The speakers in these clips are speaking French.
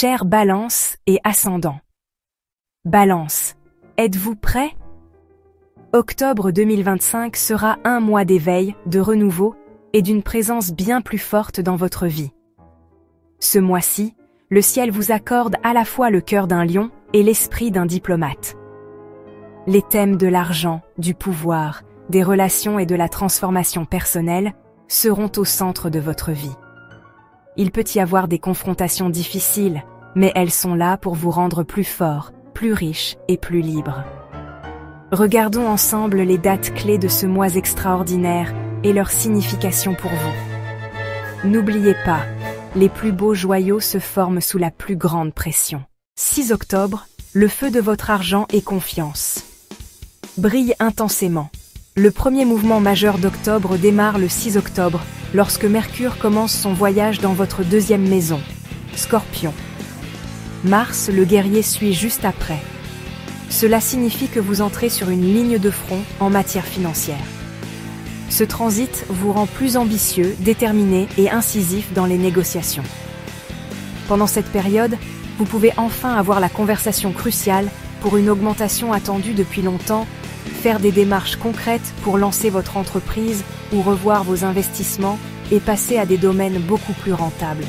Chers Balance et Ascendant. Balance, êtes-vous prêt? Octobre 2025 sera un mois d'éveil, de renouveau et d'une présence bien plus forte dans votre vie. Ce mois-ci, le ciel vous accorde à la fois le cœur d'un lion et l'esprit d'un diplomate. Les thèmes de l'argent, du pouvoir, des relations et de la transformation personnelle seront au centre de votre vie. Il peut y avoir des confrontations difficiles, mais elles sont là pour vous rendre plus fort, plus riche et plus libre. Regardons ensemble les dates clés de ce mois extraordinaire et leur signification pour vous. N'oubliez pas, les plus beaux joyaux se forment sous la plus grande pression. 6 octobre, le feu de votre argent et confiance. Brille intensément. Le premier mouvement majeur d'octobre démarre le 6 octobre, lorsque Mercure commence son voyage dans votre deuxième maison, Scorpion. Mars, le guerrier, suit juste après. Cela signifie que vous entrez sur une ligne de front en matière financière. Ce transit vous rend plus ambitieux, déterminé et incisif dans les négociations. Pendant cette période, vous pouvez enfin avoir la conversation cruciale pour une augmentation attendue depuis longtemps, faire des démarches concrètes pour lancer votre entreprise ou revoir vos investissements et passer à des domaines beaucoup plus rentables.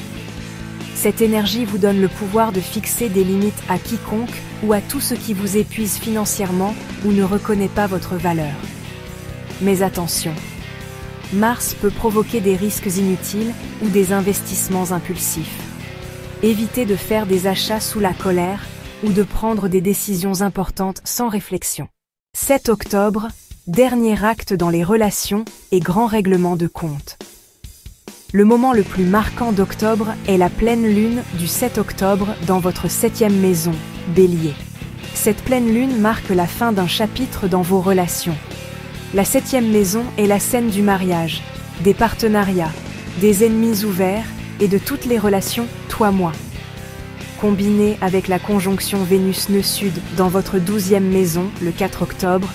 Cette énergie vous donne le pouvoir de fixer des limites à quiconque ou à tout ce qui vous épuise financièrement ou ne reconnaît pas votre valeur. Mais attention, Mars peut provoquer des risques inutiles ou des investissements impulsifs. Évitez de faire des achats sous la colère ou de prendre des décisions importantes sans réflexion. 7 octobre, dernier acte dans les relations et grand règlement de compte. Le moment le plus marquant d'octobre est la pleine lune du 7 octobre dans votre 7e maison, Bélier. Cette pleine lune marque la fin d'un chapitre dans vos relations. La 7e maison est la scène du mariage, des partenariats, des ennemis ouverts et de toutes les relations toi-moi. Combinée avec la conjonction Vénus-Nœud Sud dans votre 12e maison, le 4 octobre,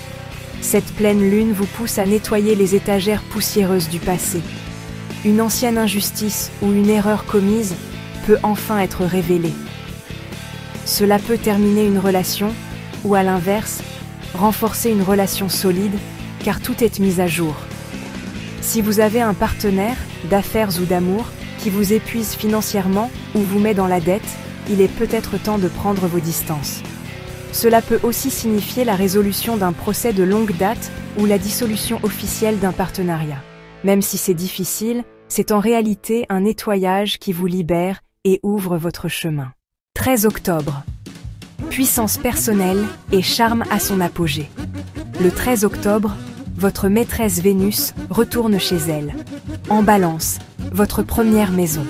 cette pleine lune vous pousse à nettoyer les étagères poussiéreuses du passé. Une ancienne injustice ou une erreur commise peut enfin être révélée. Cela peut terminer une relation ou, à l'inverse, renforcer une relation solide, car tout est mis à jour. Si vous avez un partenaire, d'affaires ou d'amour, qui vous épuise financièrement ou vous met dans la dette, il est peut-être temps de prendre vos distances. Cela peut aussi signifier la résolution d'un procès de longue date ou la dissolution officielle d'un partenariat. Même si c'est difficile, c'est en réalité un nettoyage qui vous libère et ouvre votre chemin. 13 octobre. Puissance personnelle et charme à son apogée. Le 13 octobre, votre maîtresse Vénus retourne chez elle. En Balance, votre première maison.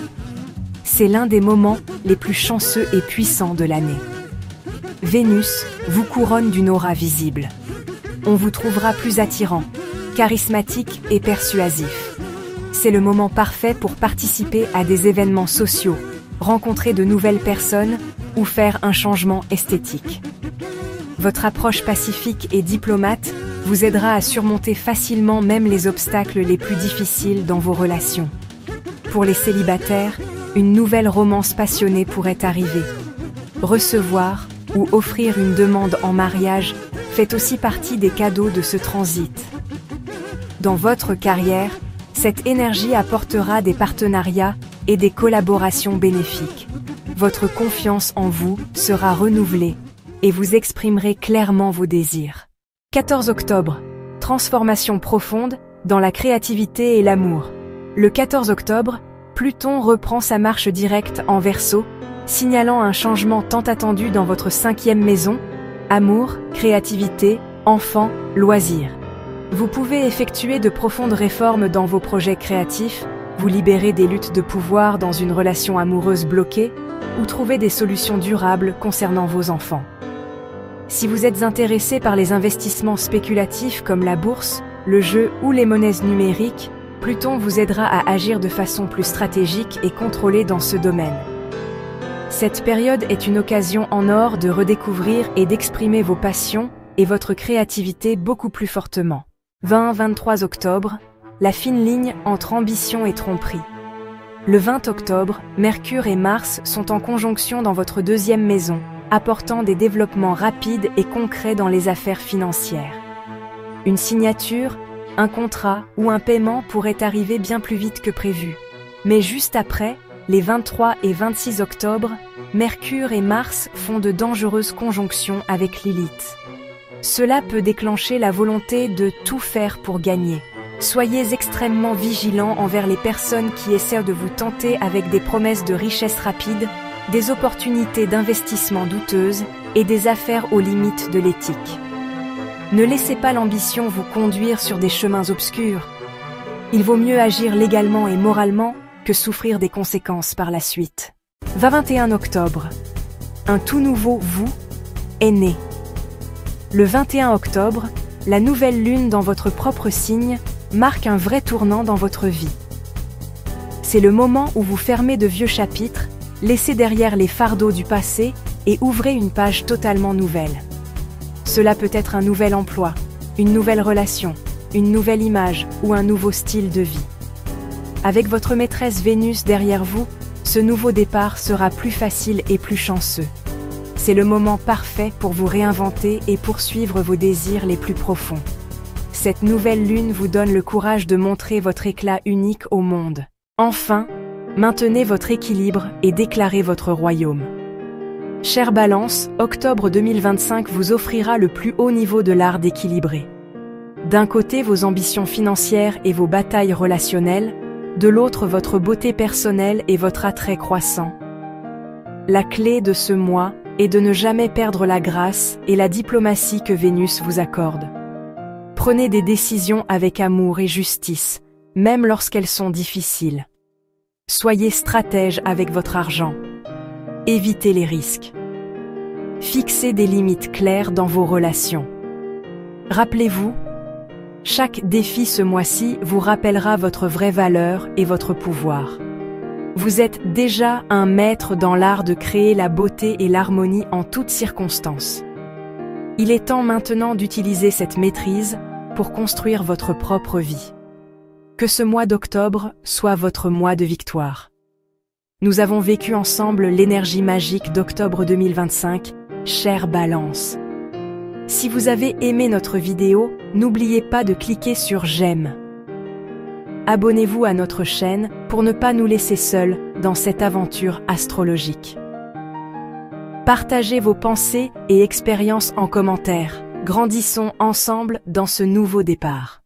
C'est l'un des moments les plus chanceux et puissants de l'année. Vénus vous couronne d'une aura visible. On vous trouvera plus attirant, charismatique et persuasif. C'est le moment parfait pour participer à des événements sociaux, rencontrer de nouvelles personnes ou faire un changement esthétique. Votre approche pacifique et diplomate vous aidera à surmonter facilement même les obstacles les plus difficiles dans vos relations. Pour les célibataires, une nouvelle romance passionnée pourrait arriver. Recevoir ou offrir une demande en mariage fait aussi partie des cadeaux de ce transit. Dans votre carrière, cette énergie apportera des partenariats et des collaborations bénéfiques. Votre confiance en vous sera renouvelée et vous exprimerez clairement vos désirs. 14 octobre, transformation profonde dans la créativité et l'amour. Le 14 octobre, Pluton reprend sa marche directe en Verseau, signalant un changement tant attendu dans votre 5e maison, amour, créativité, enfants, loisirs. Vous pouvez effectuer de profondes réformes dans vos projets créatifs, vous libérer des luttes de pouvoir dans une relation amoureuse bloquée, ou trouver des solutions durables concernant vos enfants. Si vous êtes intéressé par les investissements spéculatifs comme la bourse, le jeu ou les monnaies numériques, Pluton vous aidera à agir de façon plus stratégique et contrôlée dans ce domaine. Cette période est une occasion en or de redécouvrir et d'exprimer vos passions et votre créativité beaucoup plus fortement. 20-23 octobre, la fine ligne entre ambition et tromperie. Le 20 octobre, Mercure et Mars sont en conjonction dans votre deuxième maison, apportant des développements rapides et concrets dans les affaires financières. Une signature, un contrat ou un paiement pourrait arriver bien plus vite que prévu. Mais juste après, les 23 et 26 octobre, Mercure et Mars font de dangereuses conjonctions avec Lilith. Cela peut déclencher la volonté de tout faire pour gagner. Soyez extrêmement vigilants envers les personnes qui essaient de vous tenter avec des promesses de richesse rapide, des opportunités d'investissement douteuses et des affaires aux limites de l'éthique. Ne laissez pas l'ambition vous conduire sur des chemins obscurs. Il vaut mieux agir légalement et moralement que souffrir des conséquences par la suite. 21 octobre. Un tout nouveau vous est né. Le 21 octobre, la nouvelle lune dans votre propre signe marque un vrai tournant dans votre vie. C'est le moment où vous fermez de vieux chapitres, laissez derrière les fardeaux du passé et ouvrez une page totalement nouvelle. Cela peut être un nouvel emploi, une nouvelle relation, une nouvelle image ou un nouveau style de vie. Avec votre maîtresse Vénus derrière vous, ce nouveau départ sera plus facile et plus chanceux. C'est le moment parfait pour vous réinventer et poursuivre vos désirs les plus profonds. Cette nouvelle lune vous donne le courage de montrer votre éclat unique au monde. Enfin, maintenez votre équilibre et déclarez votre royaume. Chère Balance, octobre 2025 vous offrira le plus haut niveau de l'art d'équilibrer. D'un côté vos ambitions financières et vos batailles relationnelles, de l'autre votre beauté personnelle et votre attrait croissant. La clé de ce mois est de ne jamais perdre la grâce et la diplomatie que Vénus vous accorde. Prenez des décisions avec amour et justice, même lorsqu'elles sont difficiles. Soyez stratège avec votre argent. Évitez les risques. Fixez des limites claires dans vos relations. Rappelez-vous, chaque défi ce mois-ci vous rappellera votre vraie valeur et votre pouvoir. Vous êtes déjà un maître dans l'art de créer la beauté et l'harmonie en toutes circonstances. Il est temps maintenant d'utiliser cette maîtrise pour construire votre propre vie. Que ce mois d'octobre soit votre mois de victoire. Nous avons vécu ensemble l'énergie magique d'octobre 2025, chère Balance. Si vous avez aimé notre vidéo, n'oubliez pas de cliquer sur j'aime. Abonnez-vous à notre chaîne pour ne pas nous laisser seuls dans cette aventure astrologique. Partagez vos pensées et expériences en commentaire. Grandissons ensemble dans ce nouveau départ.